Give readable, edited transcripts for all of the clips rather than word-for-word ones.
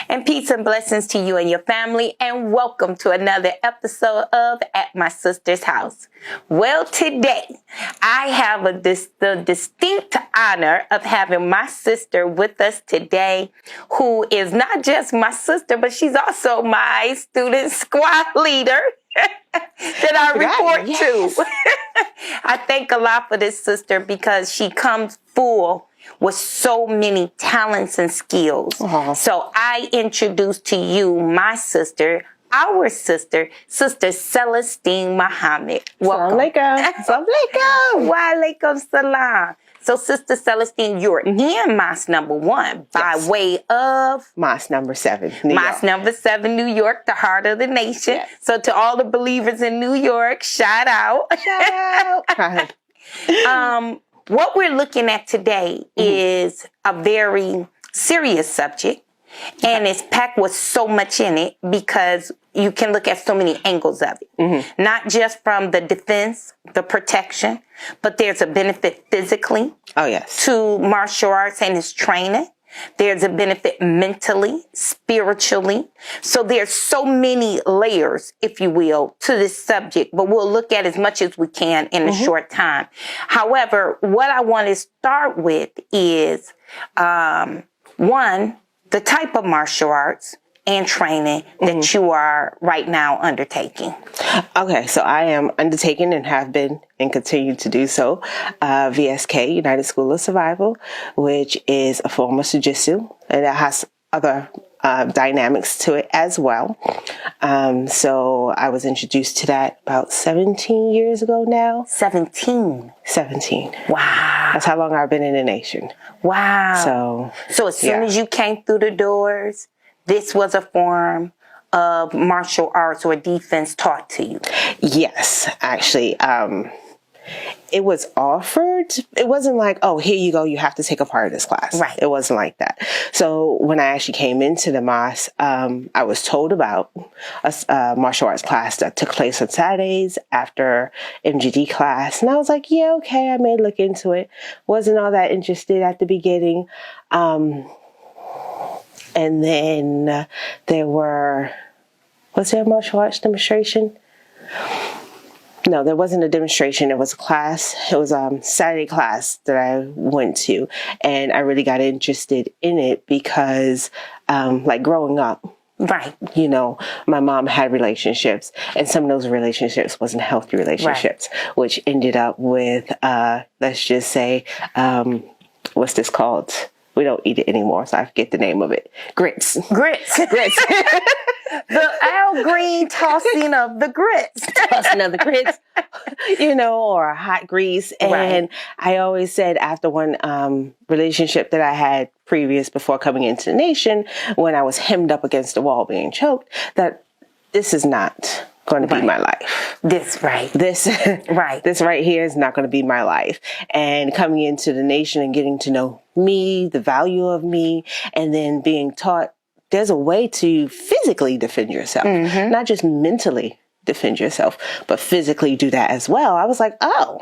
And peace and blessings to you and your family, and welcome to another episode of At My Sister's House. Well, today I have the distinct honor of having my sister with us today, who is not just my sister, but she's also my student squad leader that I report to. I thank Allah for this sister because she comes full with so many talents and skills. So I introduce to you my sister, our sister, Sister Celestine Muhammad. Welcome. Assalamu alaikum. Wa alaikum salam. So Sister Celestine, you're in Mosque number 1 by way of Mosque number 7, New Mosque York. number 7, New York, the heart of the nation. Yes. So to all the believers in New York, shout out. Shout out. What we're looking at today is a very serious subject, and it's packed with so much in it because you can look at so many angles of it. Not just from the defense, the protection, but there's a benefit physically to martial arts and its training. There's a benefit mentally, spiritually. So there's so many layers, if you will, to this subject, but we'll look at as much as we can in a short time. However, what I want to start with is, one, the type of martial arts and training that you are right now undertaking. Okay, so I am undertaking and have been and continue to do so VSK, United School of Survival, which is a form of Jiu-Jitsu, and it has other dynamics to it as well. So I was introduced to that about 17 years ago now. 17. Wow. That's how long I've been in the nation. Wow. So as soon as you came through the doors, this was a form of martial arts or defense taught to you? Yes, actually. It was offered. It wasn't like, oh, here you go, you have to take a part of this class. Right. It wasn't like that. So when I actually came into the mosque, I was told about a martial arts class that took place on Saturdays after MGD class. And I was like, yeah, okay, I may look into it. Wasn't all that interested at the beginning. And then was there a martial arts demonstration? No, there wasn't a demonstration. It was a class. It was a Saturday class that I went to. And I really got interested in it because, like growing up, right, you know, my mom had relationships, and some of those relationships wasn't healthy relationships, which ended up with, let's just say, what's this called? We don't eat it anymore, so I forget the name of it. Grits. The Al Green tossing of the grits. Tossing of the grits, you know, or hot grease. And I always said after one relationship that I had before coming into the nation, when I was hemmed up against the wall being choked, that this is not going to be my life. This right here is not going to be my life. And coming into the nation and getting to know me, the value of me, and then being taught there's a way to physically defend yourself, not just mentally defend yourself, but physically do that as well. I was like, oh,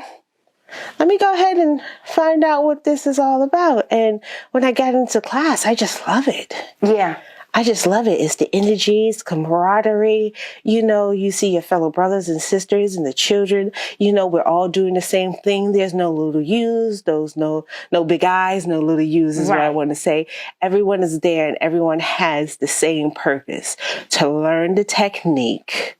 let me go ahead and find out what this is all about. And when I got into class, I just love it. Yeah. I just love it. It's the energies, camaraderie. You know, you see your fellow brothers and sisters and the children. You know, we're all doing the same thing. There's no little U's. Those no big I's, no little U's is what I want to say. Everyone is there and everyone has the same purpose: to learn the technique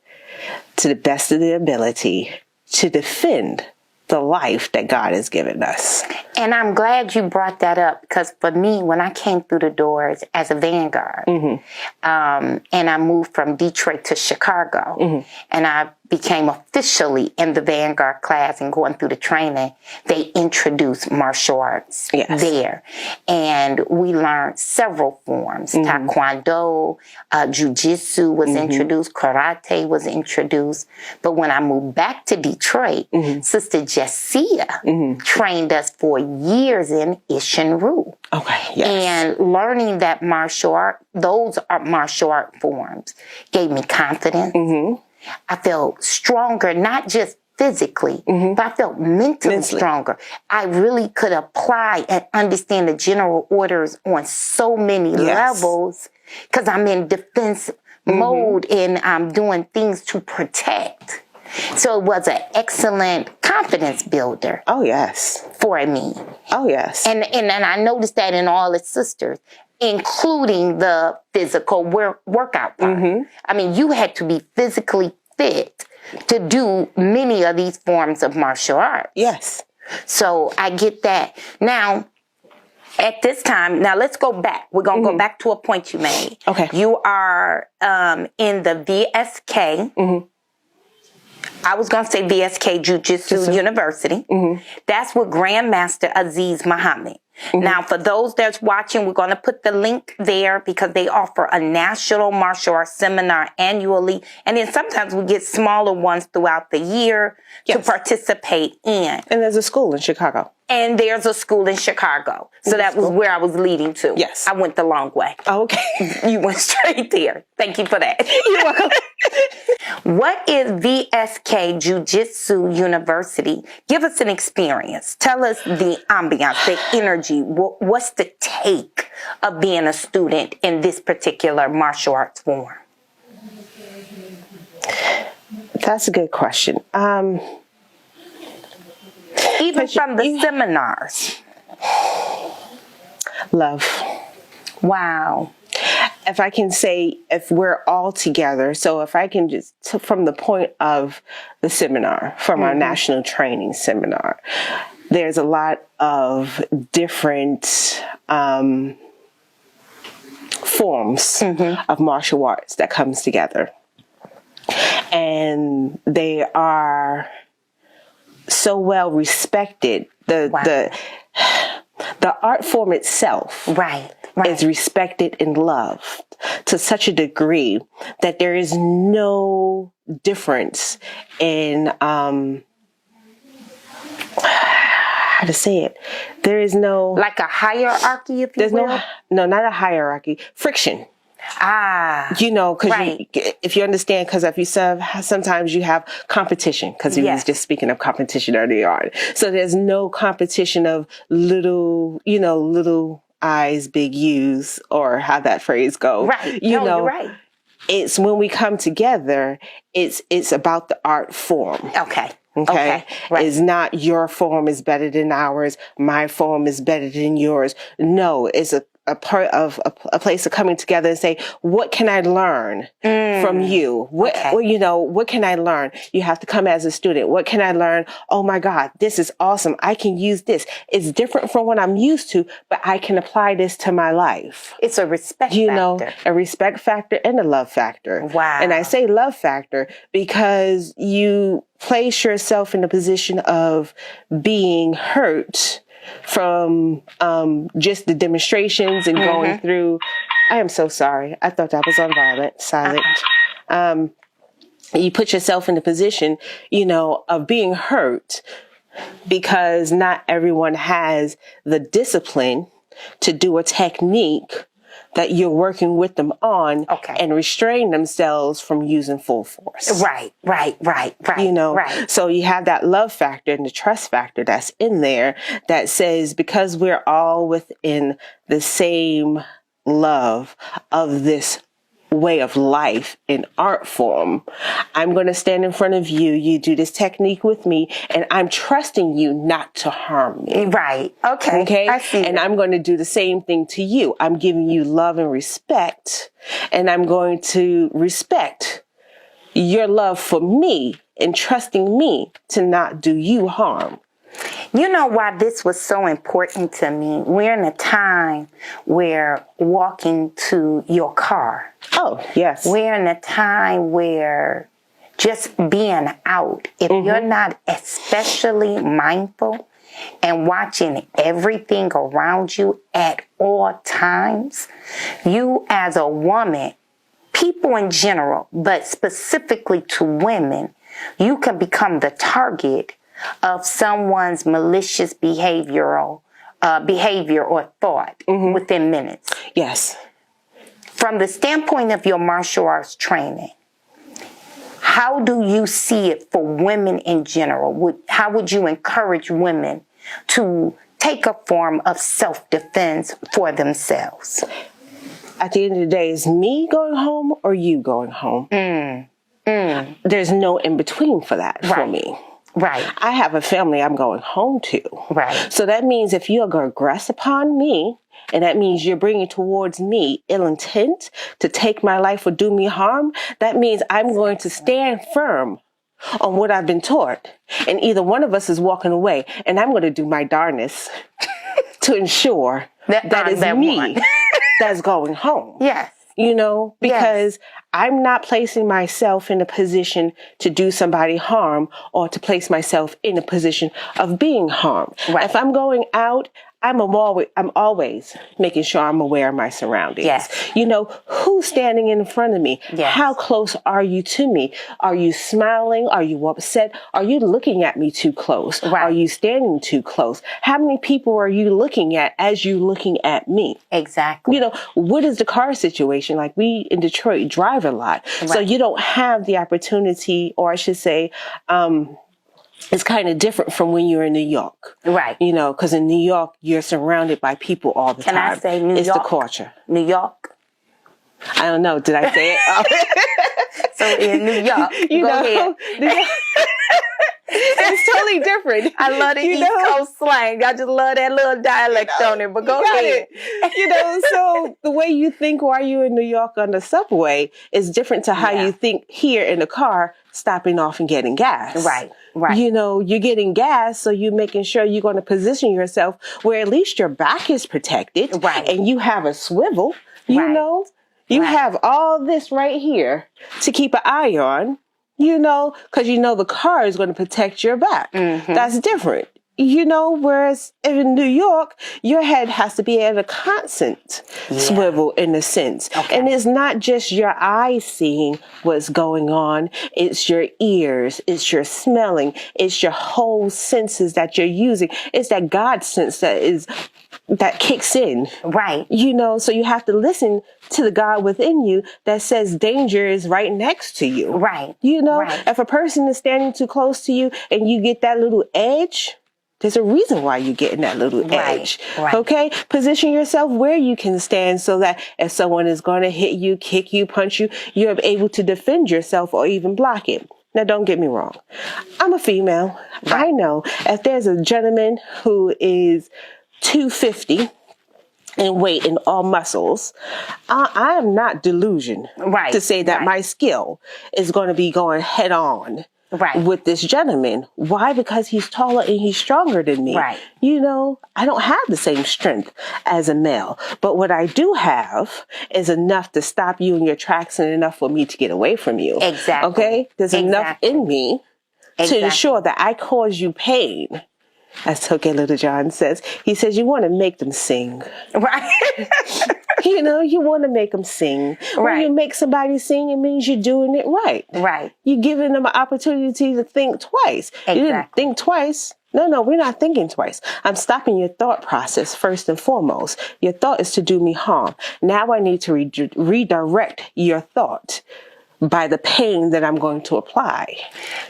to the best of their ability to defend the life that God has given us. And I'm glad you brought that up, because for me, when I came through the doors as a Vanguard, and I moved from Detroit to Chicago, and I became officially in the Vanguard class and going through the training, they introduced martial arts there. And we learned several forms. Taekwondo, Jiu-Jitsu was introduced, karate was introduced. But when I moved back to Detroit, Sister Jessia trained us for years in Ishinru. And learning that those are martial art forms, gave me confidence. I felt stronger, not just physically, but I felt mentally stronger. I really could apply and understand the general orders on so many levels because I'm in defense mode and I'm doing things to protect. So it was an excellent confidence builder. Oh, yes. For me. Oh, yes. And I noticed that in all its sisters, including the physical workout part. I mean, you had to be physically fit to do many of these forms of martial arts. Yes. So I get that. Now, at this time, now let's go back. We're going to go back to a point you made. Okay. You are in the VSK. I was going to say VSK Jiu-Jitsu University. That's with Grandmaster Aziz Muhammad. Now, for those that's watching, we're going to put the link there because they offer a national martial arts seminar annually. And then sometimes we get smaller ones throughout the year to participate in. And there's a school in Chicago. And there's a school in Chicago. So that was where I was leading to. Yes. I went the long way. Oh, okay. You went straight there. Thank you for that. You're welcome. What is VSK Jiu-Jitsu University? Give us an experience. Tell us the ambiance, the energy. What's the take of being a student in this particular martial arts form? That's a good question. Even from the seminars. Love. Wow. If I can say, if we're all together, so if I can just, from the point of the seminar, from our national training seminar, there's a lot of different forms of martial arts that comes together. And they are so well respected. The art form itself is respected and loved to such a degree that there is no difference in how to say it. There is no like a hierarchy, if you will. No, not a hierarchy. Friction. You know, because if you understand, because if you sometimes you have competition, because we was just speaking of competition earlier on. So there's no competition of little I's, big U's, or how that phrase goes. Right. You're right. It's when we come together, it's about the art form. Okay. Okay. Right. It's not your form is better than ours. My form is better than yours. No, it's a part of a place of coming together and say, what can I learn from you? What can I learn? You have to come as a student. What can I learn? Oh my God, this is awesome. I can use this. It's different from what I'm used to, but I can apply this to my life. It's a respect factor. A respect factor and a love factor. Wow. And I say love factor because you place yourself in a position of being hurt from just the demonstrations and going through. I am so sorry. I thought that was on silent. You put yourself in the position, of being hurt because not everyone has the discipline to do a technique that you're working with them on and restrain themselves from using full force. Right. So you have that love factor and the trust factor that's in there that says, because we're all within the same love of this way of life in art form, I'm going to stand in front of you. You do this technique with me, and I'm trusting you not to harm me. Right. Okay. I see. And I'm going to do the same thing to you. I'm giving you love and respect, and I'm going to respect your love for me and trusting me to not do you harm. You know why this was so important to me? We're in a time where walking to your car. Oh, yes. We're in a time where just being out, if you're not especially mindful and watching everything around you at all times, you as a woman, people in general, but specifically to women, you can become the target of someone's malicious behavior or thought within minutes. Yes. From the standpoint of your martial arts training, how do you see it for women in general? How would you encourage women to take a form of self-defense for themselves? at the end of the day, is me going home or you going home. There's no in between for that for me. Right. I have a family I'm going home to. Right. So that means if you're going to aggress upon me, and that means you're bringing towards me ill intent to take my life or do me harm, that means I'm going to stand firm on what I've been taught. And either one of us is walking away, and I'm going to do my darnest to ensure that is me that's going home. Yes. You know, because I'm not placing myself in a position to do somebody harm or to place myself in a position of being harmed. Right. If I'm going out, I'm always making sure I'm aware of my surroundings. Yes. You know, who's standing in front of me? Yes. How close are you to me? Are you smiling? Are you upset? Are you looking at me too close? Right. Are you standing too close? How many people are you looking at as you looking at me? Exactly. You know, what is the car situation? Like, we in Detroit drive a lot. Right. So you don't have the opportunity, or I should say, it's kind of different from when you're in New York. Right. You know, because in New York, you're surrounded by people all the time. Can I say New York? It's the culture. New York? I don't know. Did I say it? So in New York, you go know, ahead. It's totally different. I love the East Coast slang. I just love that little dialect on it, but go ahead. You know, so the way you think while you're in New York on the subway is different to how you think here in the car, stopping off and getting gas. Right, right. You know, you're getting gas, so you're making sure you're going to position yourself where at least your back is protected. Right. And you have a swivel, you know. You have all this right here to keep an eye on, you know, because you know the car is going to protect your back. Mm-hmm. That's different. You know, whereas in New York, your head has to be at a constant swivel in a sense. Okay. And it's not just your eyes seeing what's going on. It's your ears. It's your smelling. It's your whole senses that you're using. It's that God sense that kicks in. Right. You know, so you have to listen to the God within you that says danger is right next to you. Right. You know, if a person is standing too close to you and you get that little edge, there's a reason why you're getting that little edge. Right. Okay? Position yourself where you can stand so that if someone is going to hit you, kick you, punch you, you're able to defend yourself or even block it. Now, don't get me wrong. I'm a female. Right. I know if there's a gentleman who is 250 in weight and all muscles, I am not delusioned to say that my skill is going to be going head on with this gentleman. Why? Because he's taller and he's stronger than me. Right. You know, I don't have the same strength as a male, but what I do have is enough to stop you in your tracks and enough for me to get away from you. Exactly. Okay? There's enough in me to ensure that I cause you pain. As Okay Little John says, he says, you want to make them sing. Right. You know, you want to make them sing. When you make somebody sing, it means you're doing it right. Right. You're giving them an opportunity to think twice. Exactly. You didn't think twice. No, we're not thinking twice. I'm stopping your thought process first and foremost. Your thought is to do me harm. Now I need to redirect your thought by the pain that I'm going to apply.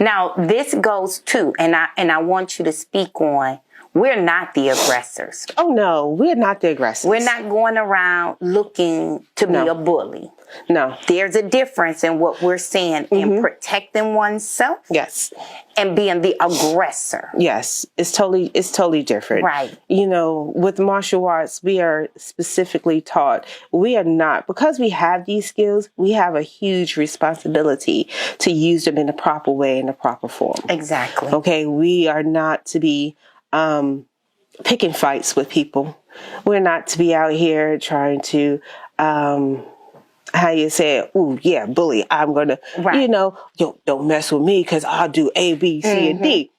Now, this goes to, and I want you to speak on, we're not the aggressors. Oh, no, we're not the aggressors. We're not going around looking to be a bully. No. There's a difference in what we're saying in protecting oneself. Yes. And being the aggressor. Yes. It's totally different. Right. You know, with martial arts, we are specifically taught, we are not, because we have these skills, we have a huge responsibility to use them in the proper way, in the proper form. Exactly. Okay. We are not to be picking fights with people. We're not to be out here trying to, how you say, ooh, yeah, bully. I'm going to, you know, don't mess with me because I'll do A, B, C, and D.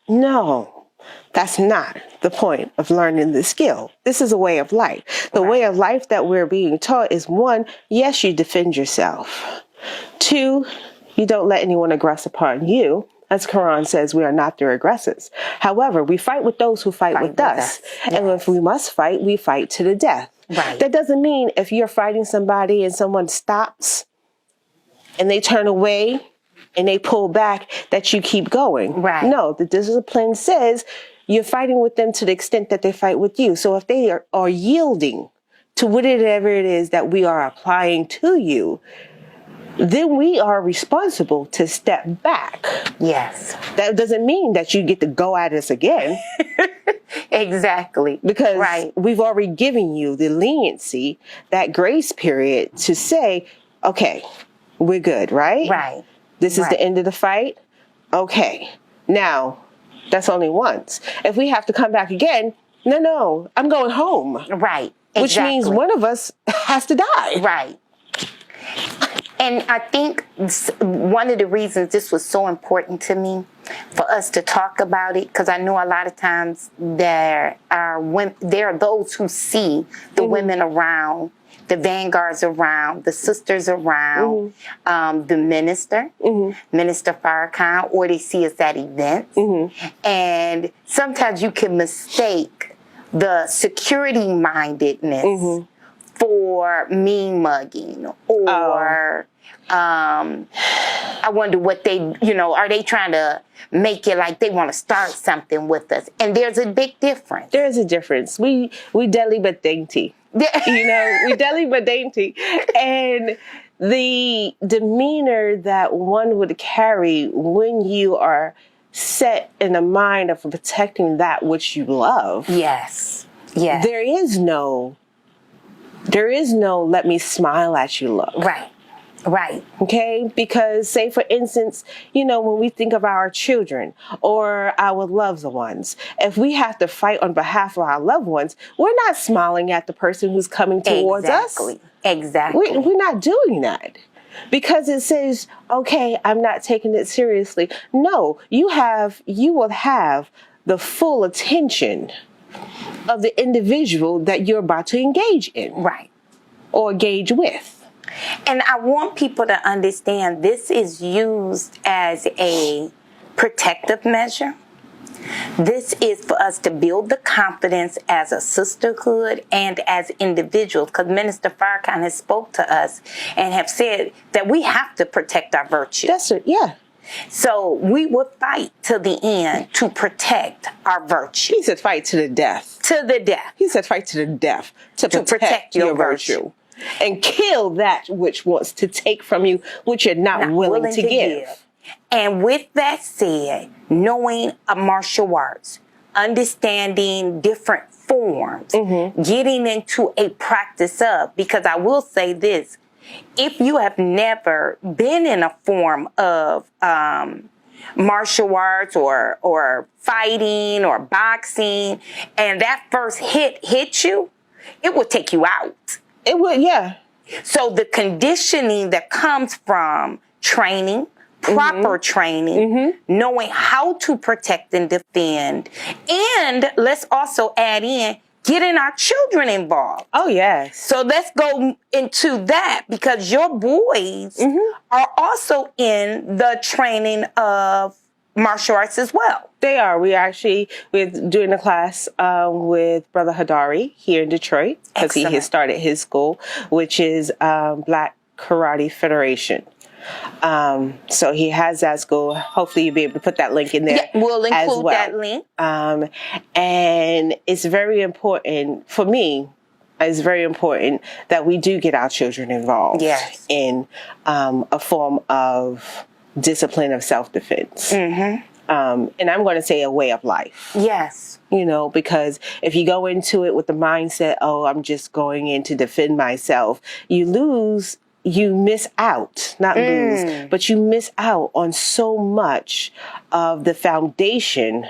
No, that's not the point of learning the skill. This is a way of life. The way of life that we're being taught is, one, yes, you defend yourself. Two, you don't let anyone aggress upon you. As Quran says, we are not their aggressors. However, we fight with those who fight with us. Yes. And if we must fight, we fight to the death. Right. That doesn't mean if you're fighting somebody and someone stops and they turn away and they pull back that you keep going. Right. No, the discipline says you're fighting with them to the extent that they fight with you. So if they are yielding to whatever it is that we are applying to you, then we are responsible to step back. Yes. That doesn't mean that you get to go at us again. Exactly. Because we've already given you the leniency, that grace period to say, okay, we're good, right? Right. This is the end of the fight. Okay. Now, that's only once. If we have to come back again, no, I'm going home. Right. Exactly. Which means one of us has to die. Right. And I think one of the reasons this was so important to me, for us to talk about it, because I know a lot of times there are those who see the women around, the vanguards around, the sisters around, the minister, Minister Farrakhan, or they see us at events. And sometimes you can mistake the security-mindedness for mean mugging, or I wonder what they, are they trying to make it like they want to start something with us? And there's a big difference. There is a difference. We deadly but dainty. We deadly but dainty. And the demeanor that one would carry when you are set in a mind of protecting that which you love. Yes. Yes. There is no let me smile at you look. Right. Right. Okay? Because say, for instance, when we think of our children or our loved ones, if we have to fight on behalf of our loved ones, we're not smiling at the person who's coming towards us. Exactly. We're not doing that. Because it says, okay, I'm not taking it seriously. No, you will have the full attention of the individual that you're about to engage in. Right. Or engage with. And I want people to understand this is used as a protective measure. This is for us to build the confidence as a sisterhood and as individuals, because Minister Farrakhan has spoke to us and have said that we have to protect our virtue. That's it, yeah. So we will fight to the end to protect our virtue. He said fight to the death. To the death. He said fight to the death to protect your virtue. And kill that which wants to take from you, which you're not willing to give. And with that said, knowing martial arts, understanding different forms, getting into a practice of, because I will say this, if you have never been in a form of martial arts or fighting or boxing, and that first hit you, it will take you out. It would, yeah. So the conditioning that comes from training, proper training, knowing how to protect and defend, and let's also add in getting our children involved. Oh, yes. So let's go into that, because your boys are also in the training of martial arts as well. They are. We're doing a class with Brother Hadari here in Detroit, because he has started his school, which is Black Karate Federation. So he has that school. Hopefully you'll be able to put that link in there. Yeah, we'll include that link. And it's very important for me. It's very important that we do get our children involved in a form of discipline of self-defense. And I'm going to say a way of life. Yes. Because if you go into it with the mindset, oh, I'm just going in to defend myself, you miss out, not lose, but you miss out on so much of the foundation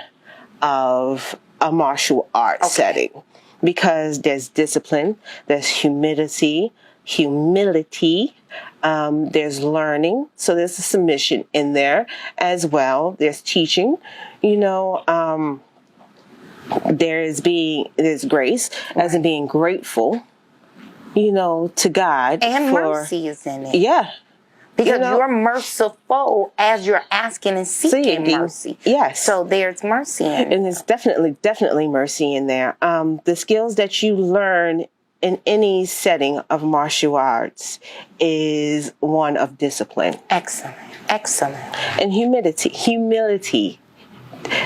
of a martial arts setting. Because there's discipline, there's humility, there's learning, so there's a submission in there as well. There's teaching, there's grace, as in being grateful, to God. And mercy is in it. Yeah. Because you're merciful as you're asking and seeking mercy. Yes. So there's mercy in it. And there's definitely mercy in there. The skills that you learn in any setting of martial arts is one of discipline. Excellent. And humility.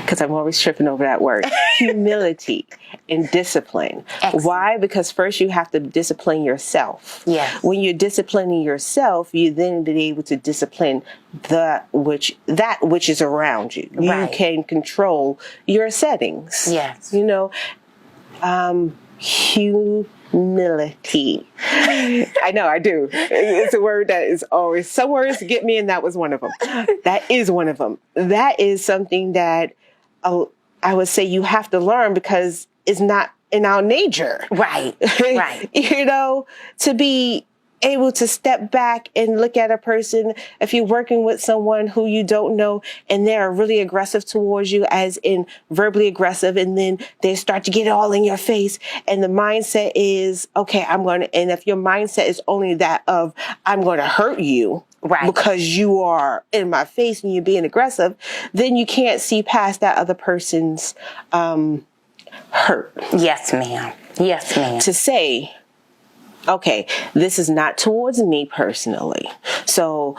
because I'm always tripping over that word, humility and discipline. Excellent. Why? Because first you have to discipline yourself. Yes. When you're disciplining yourself, you then be able to discipline that which is around you. Right. You can control your settings. Yes. You know, humility. I know, I do. It's a word that is always, some words get me, and that was one of them. That is one of them. That is something that I would say you have to learn because it's not in our nature. Right, right. You know, to be able to step back and look at a person, if you're working with someone who you don't know and they're really aggressive towards you, as in verbally aggressive, and then they start to get all in your face, and the mindset is, okay, and if your mindset is only that of, I'm going to hurt you, right, because you are in my face and you're being aggressive, then you can't see past that other person's hurt. Yes, ma'am. Yes, ma'am. To say, okay, this is not towards me personally. So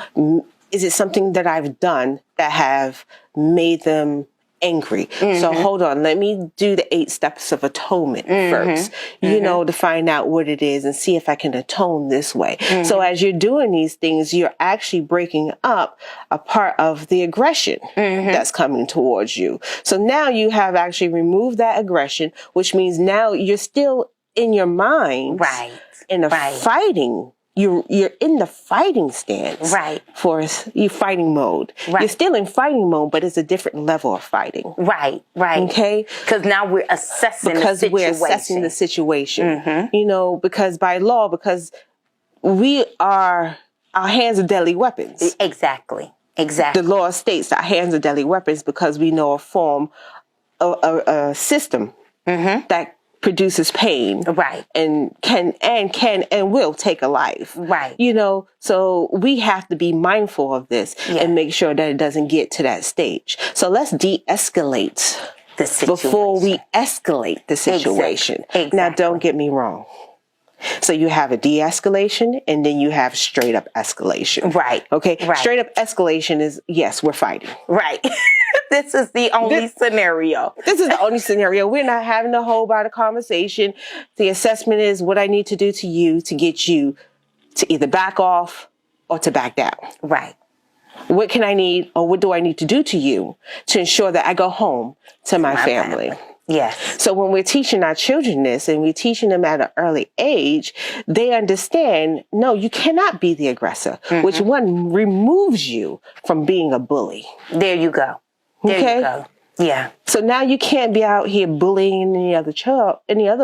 is it something that I've done that have made them angry? Mm-hmm. So hold on, let me do the 8 steps of atonement first, you know, to find out what it is and see if I can atone this way. So as you're doing these things, you're actually breaking up a part of the aggression that's coming towards you. So now you have actually removed that aggression, which means now you're still in your mind, right, in a fighting. You're in the fighting stance, right? For you fighting mode. Right. You're still in fighting mode, but it's a different level of fighting. Right, right. Okay, because now we're assessing the situation. You know, because by law, because our hands are deadly weapons. Exactly. Exactly. The law states our hands are deadly weapons because we know a system that produces pain, right, and can and will take a life, right. You know, so we have to be mindful of this and make sure that it doesn't get to that stage. So let's de-escalate the situation before we escalate the situation. Exactly. Now, don't get me wrong. So you have a de-escalation and then you have straight up escalation. Right. Okay. Right. Straight up escalation is, yes, we're fighting. Right. This is the only scenario. This is the only scenario. We're not having a whole lot of conversation. The assessment is what I need to do to you to get you to either back off or to back down. Right. What can I need, or what do I need to do to you to ensure that I go home to my family? Yes. So when we're teaching our children this and we're teaching them at an early age, they understand, no, you cannot be the aggressor, which one removes you from being a bully. There you go. There you go. Yeah. So now you can't be out here bullying any other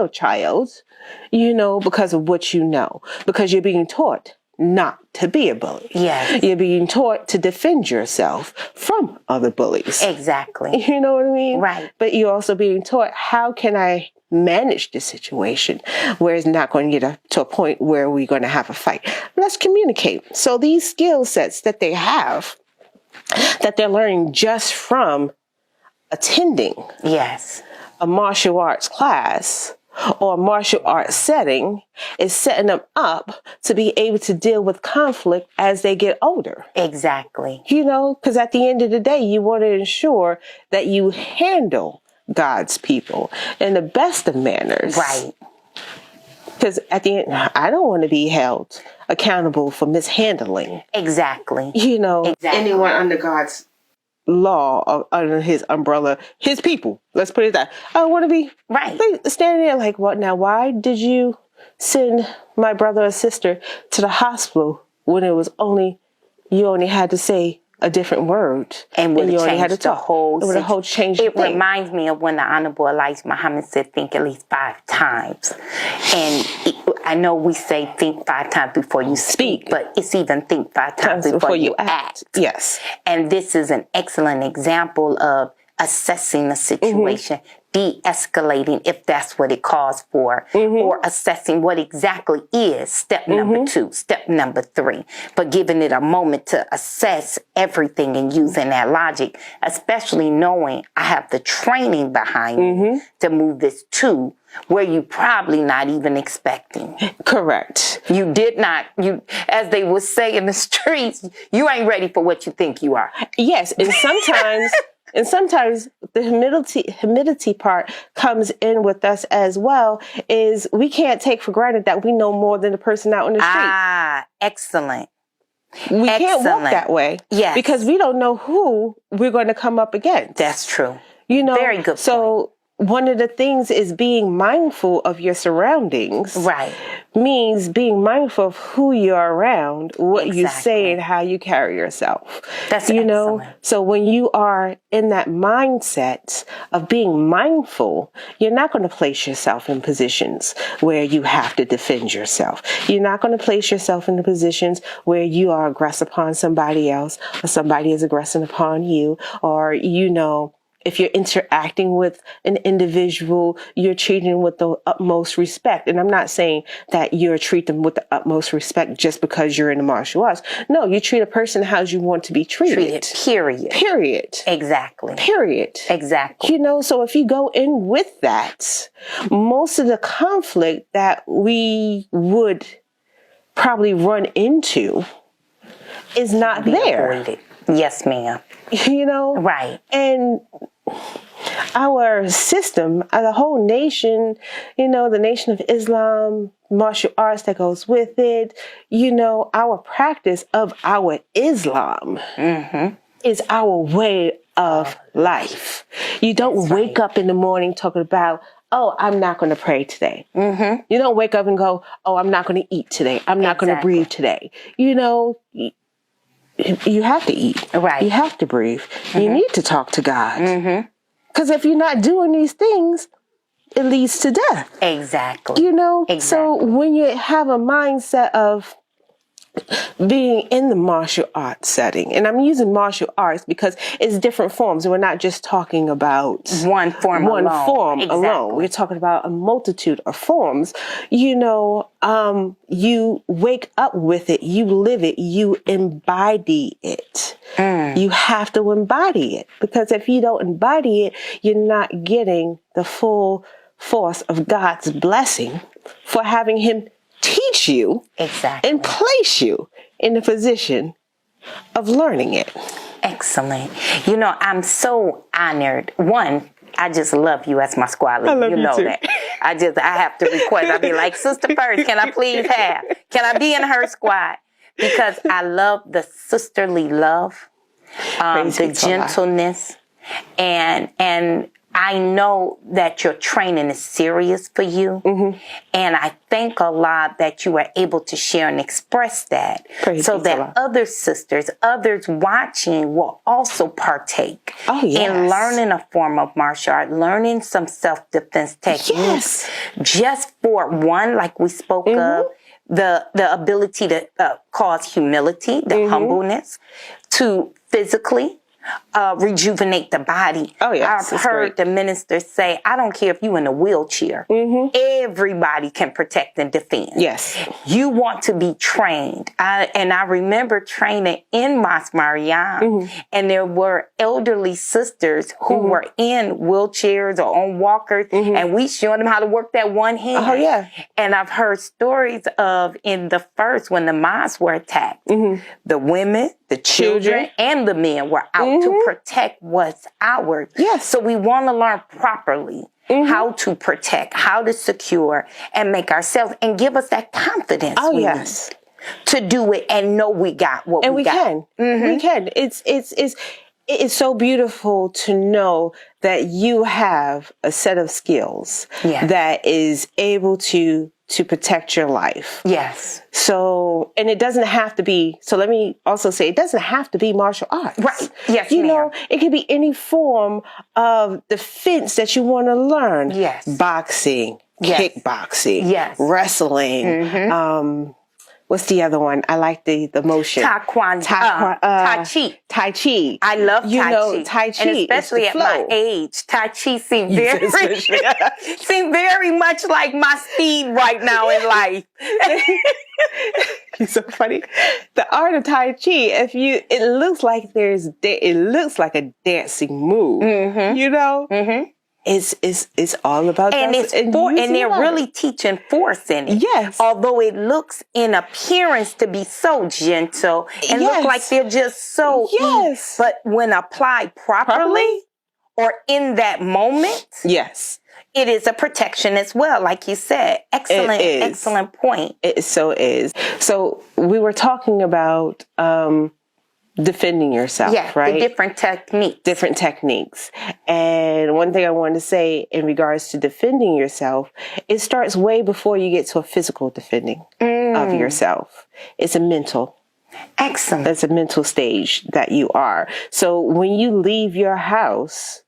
child, you know, because of what you know, because you're being taught not to be a bully. Yes. You're being taught to defend yourself from other bullies. Exactly. You know what I mean? Right. But you're also being taught, how can I manage this situation where it's not going to get to a point where we're going to have a fight? Let's communicate. So these skill sets that they have, that they're learning just from attending a martial arts class or a martial arts setting, is setting them up to be able to deal with conflict as they get older. Exactly. You know, because at the end of the day, you want to ensure that you handle God's people in the best of manners. Right. Because at the end, I don't want to be held accountable for mishandling. Exactly. You know, anyone under God's law, or under his umbrella, his people. Let's put it that. I don't want to be standing there like, what now? Why did you send my brother or sister to the hospital when you only had to say a different word, and you only had to talk? It reminds me of when the Honorable Elijah Muhammad said, think at least 5 times. And I know we say think 5 times before you speak, but it's even think 5 times before you act. Yes. And this is an excellent example of assessing the situation, de-escalating if that's what it calls for, or assessing what exactly is step number 2, step number 3, but giving it a moment to assess everything and using that logic, especially knowing I have the training behind me to move this to where you probably not even expecting. Correct. You did not, as they would say in the streets, you ain't ready for what you think you are. Yes, and sometimes And sometimes the humility part comes in with us as well, is we can't take for granted that we know more than the person out in the street. Ah, excellent. We can't walk that way. Yes. Because we don't know who we're going to come up against. That's true. Very good So one of the things is being mindful of your surroundings. Right. Means being mindful of who you're around, what you say, and how you carry yourself. That's excellent. So when you are in that mindset of being mindful, you're not going to place yourself in positions where you have to defend yourself. You're not going to place yourself in the positions where you are aggressive upon somebody else, or somebody is aggressive upon you, or, if you're interacting with an individual, you're treating them with the utmost respect. And I'm not saying that you're treating them with the utmost respect just because you're in the martial arts. No, you treat a person how you want to be treated. Period. Exactly. Period. Exactly. So if you go in with that, most of the conflict that we would probably run into is not there. Avoided. Yes, ma'am. Right. And our system, the whole nation, the Nation of Islam, martial arts that goes with it, our practice of our Islam is our way of life. You don't wake up in the morning talking about, oh, I'm not going to pray today. You don't wake up and go, oh, I'm not going to eat today. I'm not going to breathe today. You have to eat. Right. You have to breathe. You need to talk to God. Because if you're not doing these things, it leads to death. Exactly. So when you have a mindset of being in the martial arts setting, and I'm using martial arts because it's different forms. We're not just talking about one form alone. We're talking about a multitude of forms. You wake up with it, you live it, you embody it. You have to embody it, because if you don't embody it, you're not getting the full force of God's blessing for having Him teach you and place you in a position of learning it. Excellent. I'm so honored. One, I just love you as my squad leader. I love you too. That. I have to request. I'll be like, Sister First, can I please can I be in her squad? Because I love the sisterly love, the gentleness, and I know that your training is serious for you. And I thank Allah that you are able to share and express that, so that other sisters, others watching, will also partake in learning a form of martial art, learning some self-defense techniques, just for one, like we spoke of, the ability to cause humility, the humbleness, to physically rejuvenate the body. I've heard the minister say, I don't care if you're in a wheelchair. Everybody can protect and defend. Yes. You want to be trained. And I remember training in Mas Mariam, and there were elderly sisters who were in wheelchairs or on walkers, and we showed them how to work that one hand. And I've heard stories of, in the first, when the mosques were attacked, the women, the children, and the men were out to protect what's ours. So we want to learn properly how to protect, how to secure, and make ourselves, and give us that confidence need to do it and know we got what we got. We can. It's so beautiful to know that you have a set of skills that is able to protect your life. So, and it doesn't have to be, so let me also say, it doesn't have to be martial arts. It can be any form of defense that you want to learn. Boxing, kickboxing, wrestling, what's the other one? I like the motion. Tai Chi. Tai Chi. I love Tai Chi. Tai Chi. And especially at my age, Tai Chi seems very much like my speed right now in life. It's so funny. The art of Tai Chi, it looks like it looks like a dancing move, It's all about and that. and they're really teaching force in it. Yes. Although it looks in appearance to be so gentle and look like they're just so yes. but when applied properly or in that moment, yes, it is a protection as well. Like you said, excellent point. It so is. So we were talking about defending yourself, right? The different techniques. And one thing I wanted to say in regards to defending yourself, it starts way before you get to a physical defending of yourself. It's a mental. Excellent. It's a mental stage that you are. So when you leave your house,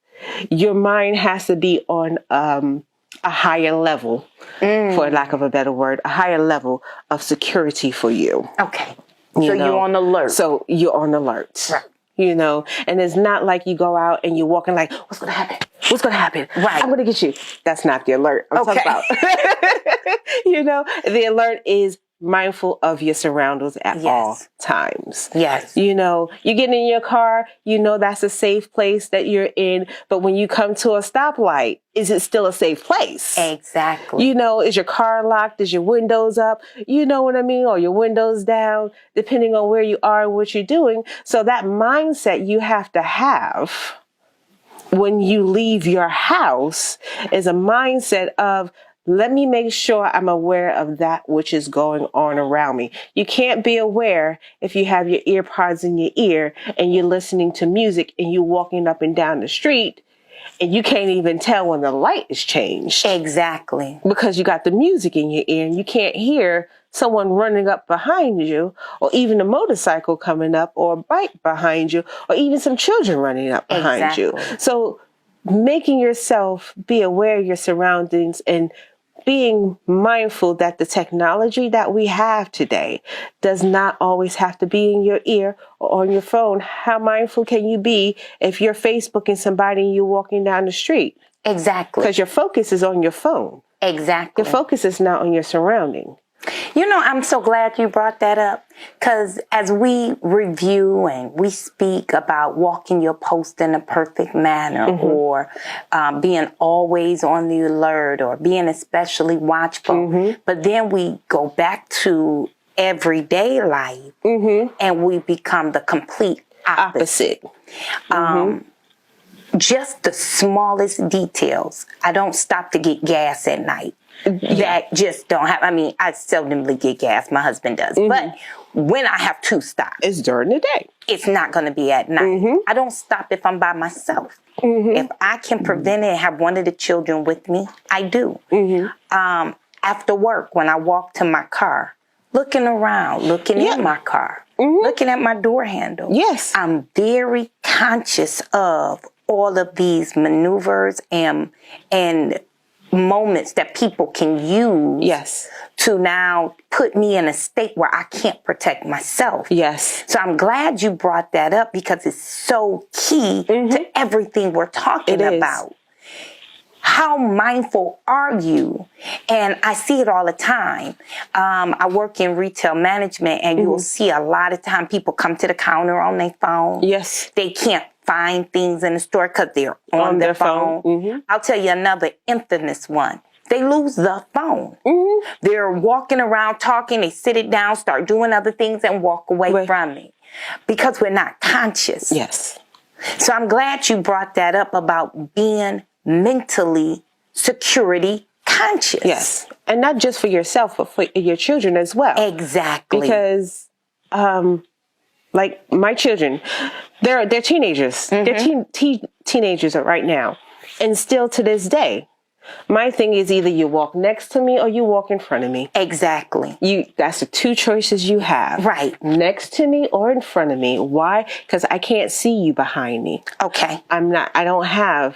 your mind has to be on a higher level, for lack of a better word, a higher level of security for you. Okay. You're on alert. So you're on alert. Right. You know, and it's not like you go out and you're walking like, what's going to happen? What's going to happen? Right. I'm going to get you. That's not the alert I'm talking about. You know, the alert is mindful of your surroundings at all times. Yes. You know, you get in your car, you know that's a safe place that you're in. But when you come to a stoplight, is it still a safe place? Exactly. You know, is your car locked? Is your windows up? You know what I mean? Or your windows down, depending on where you are and what you're doing. So that mindset you have to have when you leave your house is a mindset of, let me make sure I'm aware of that which is going on around me. You can't be aware if you have your ear pods in your ear and you're listening to music and you're walking up and down the street and you can't even tell when the light is changed. Exactly. Because you got the music in your ear and you can't hear someone running up behind you or even a motorcycle coming up or a bike behind you or even some children running up behind you. So making yourself be aware of your surroundings and being mindful that the technology that we have today does not always have to be in your ear or on your phone. How mindful can you be if you're Facebooking somebody and you're walking down the street? Exactly. Because your focus is on your phone. Exactly. Your focus is not on your surrounding. You know, I'm so glad you brought that up because as we review and we speak about walking your post in a perfect manner or being always on the alert or being especially watchful, but then we go back to everyday life and we become the complete opposite. Just the smallest details. I don't stop to get gas at night. That just don't have, I mean, I seldomly get gas. My husband does. But when I have to stop. It's during the day. It's not going to be at night. I don't stop if I'm by myself. If I can prevent it and have one of the children with me, I do. After work, when I walk to my car, looking around, looking in my car, looking at my door handle. Yes. I'm very conscious of all of these maneuvers and moments that people can use to now put me in a state where I can't protect myself. Yes. So I'm glad you brought that up because it's so key to everything we're talking about. How mindful are you? And I see it all the time. I work in retail management and you will see a lot of time people come to the counter on their phone. Yes. They can't find things in the store because they're on their phone. I'll tell you another infamous one. They lose the phone. They're walking around talking. They sit it down, start doing other things and walk away from it because we're not conscious. Yes. So I'm glad you brought that up about being mentally security conscious. Yes. And not just for yourself, but for your children as well. Exactly. Because, like my children, they're teenagers. They're teenagers right now. And still to this day, my thing is either you walk next to me or you walk in front of me. Exactly. That's the two choices you have. Right. Next to me or in front of me. Why? Because I can't see you behind me. Okay. I don't have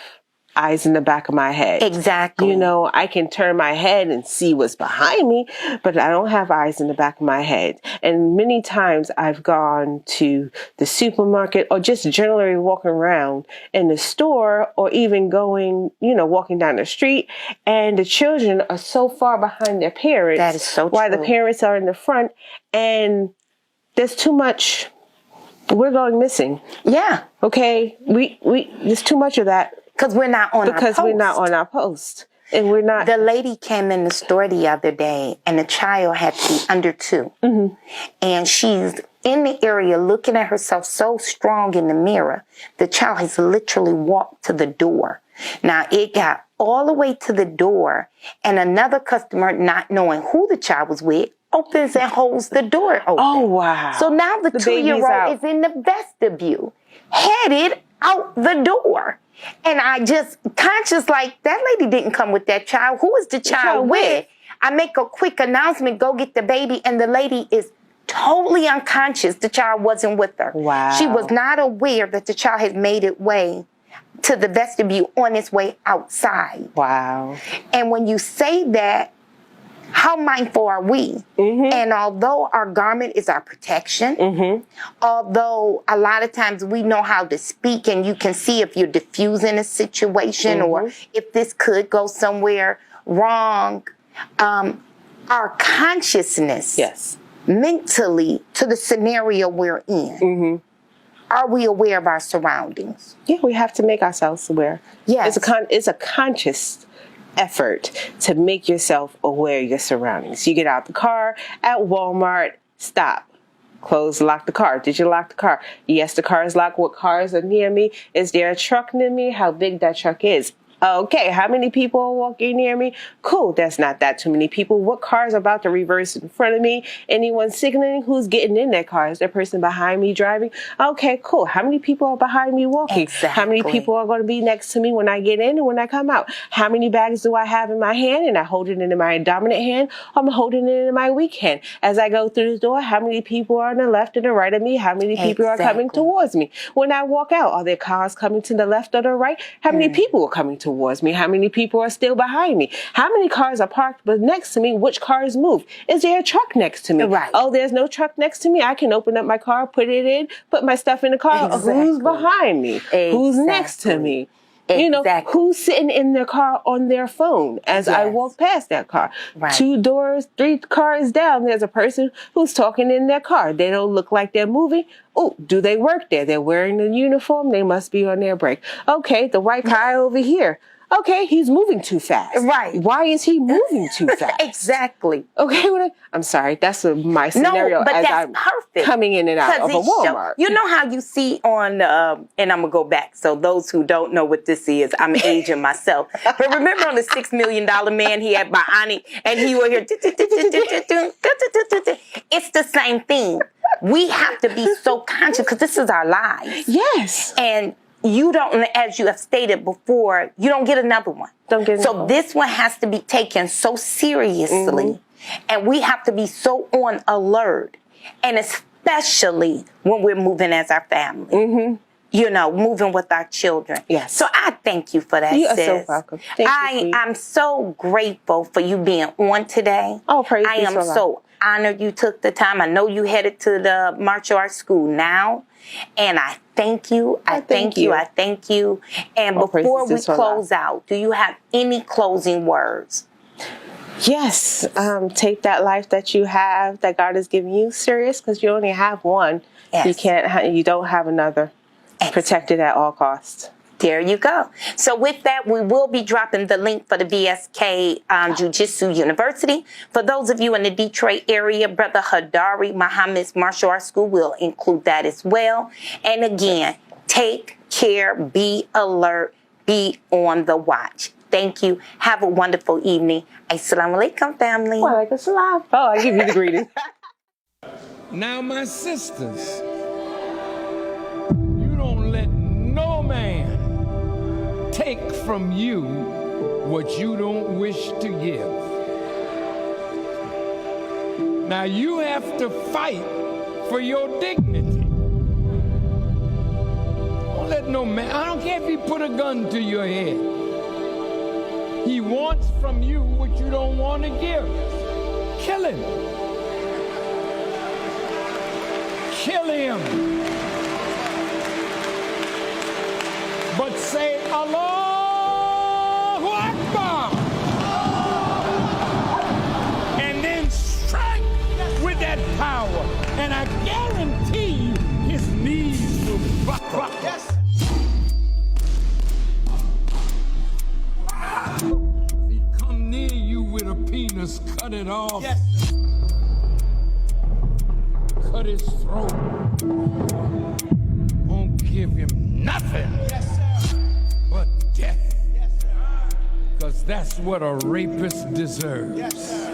eyes in the back of my head. Exactly. You know, I can turn my head and see what's behind me, but I don't have eyes in the back of my head. And many times I've gone to the supermarket or just generally walking around in the store or even going, walking down the street, and the children are so far behind their parents. That is so true. While the parents are in the front, and there's too much. We're going missing. Yeah. Okay. There's too much of that Because we're not on our post. And we're not. The lady came in the store the other day, and the child had to be under 2. Mm-hmm. And she's in the area looking at herself so strong in the mirror. The child has literally walked to the door. Now, it got all the way to the door, and another customer, not knowing who the child was with, opens and holds the door open. Oh, wow. So now the 2-year-old is in the vestibule, headed out the door. And I just conscious like, that lady didn't come with that child. Who is the child with? I make a quick announcement, go get the baby, and the lady is totally unconscious. The child wasn't with her. Wow. She was not aware that the child had made its way to the vestibule on its way outside. Wow. And when you say that, how mindful are we? Mm-hmm. And although our garment is our protection, mm-hmm. although a lot of times we know how to speak and you can see if you're diffusing a situation mm-hmm. or if this could go somewhere wrong, our consciousness mentally to the scenario we're in, mm-hmm. are we aware of our surroundings? Yeah, we have to make ourselves aware. Yes. It's a conscious effort to make yourself aware of your surroundings. You get out the car at Walmart, stop, close, lock the car. Did you lock the car? Yes, the car is locked. What cars are near me? Is there a truck near me? How big that truck is? Okay, how many people are walking near me? Cool, that's not that too many people. What car is about to reverse in front of me? Anyone signaling? Who's getting in that car? Is there a person behind me driving? Okay, cool. How many people are behind me walking? Exactly. How many people are going to be next to me when I get in and when I come out? How many bags do I have in my hand? And I hold it in my dominant hand? I'm holding it in my weak hand. As I go through the door, how many people are on the left and the right of me? How many people are coming towards me? When I walk out, are there cars coming to the left or the right? How many people are coming towards me? How many people are still behind me? How many cars are parked but next to me? Which cars move? Is there a truck next to me? Right. Oh, there's no truck next to me. I can open up my car, put it in, put my stuff in the car. Exactly. Who's behind me? Exactly. Who's next to me? You know, who's sitting in their car on their phone as I walk past that car? Right. 2 doors, 3 cars down, there's a person who's talking in their car. They don't look like they're moving. Oh, do they work there? They're wearing a uniform. They must be on their break. Okay, the white guy over here. Okay, he's moving too fast. Right. Why is he moving too fast? Exactly. Okay, I'm sorry. That's my scenario but as that's I'm perfect. Coming in and out of a Walmart. You know how you see on, and I'm going to go back. So those who don't know what this is, I'm aging myself. But remember on the $6 Million Man, he had Bionic, and he would hear, it's the same thing. We have to be so conscious because this is our lives. Yes. And you don't, as you have stated before, you don't get another one. So this one has to be taken so seriously. Mm-hmm. And we have to be so on alert. And especially when we're moving as our family. Mm-hmm. You know, moving with our children. Yes. So I thank you for that, You are sis. so welcome. I'm so grateful for you being on today. Oh, praise I am so honored you took the time. I know you headed to the martial arts school now. And I thank you. I thank you. I thank you. And before we close out, do you have any closing words? Yes. Take that life that you have, that God has given you serious, because you only have one. Yes. You don't have another. Protect it at all costs. There you go. So with that, we will be dropping the link for the VSK Jiu-Jitsu University. For those of you in the Detroit area, Brother Hadari Muhammad's Martial Arts School will include that as well. And again, take care, be alert, be on the watch. Thank you. Have a wonderful evening. Assalamu alaikum, family. Wa alaikum salam. Oh, I give you the greeting. Now, my sisters, you don't let no man take from you what you don't wish to give. Now you have to fight for your dignity. Don't let no man, I don't care if he put a gun to your head. He wants from you what you don't want to give. Kill him. Kill him. But say, Allahu Akbar. And then strike with that power. And I guarantee you, his knees will buckle. Yes. off. Cut his throat. Won't give him nothing but death. Because that's what a rapist deserves.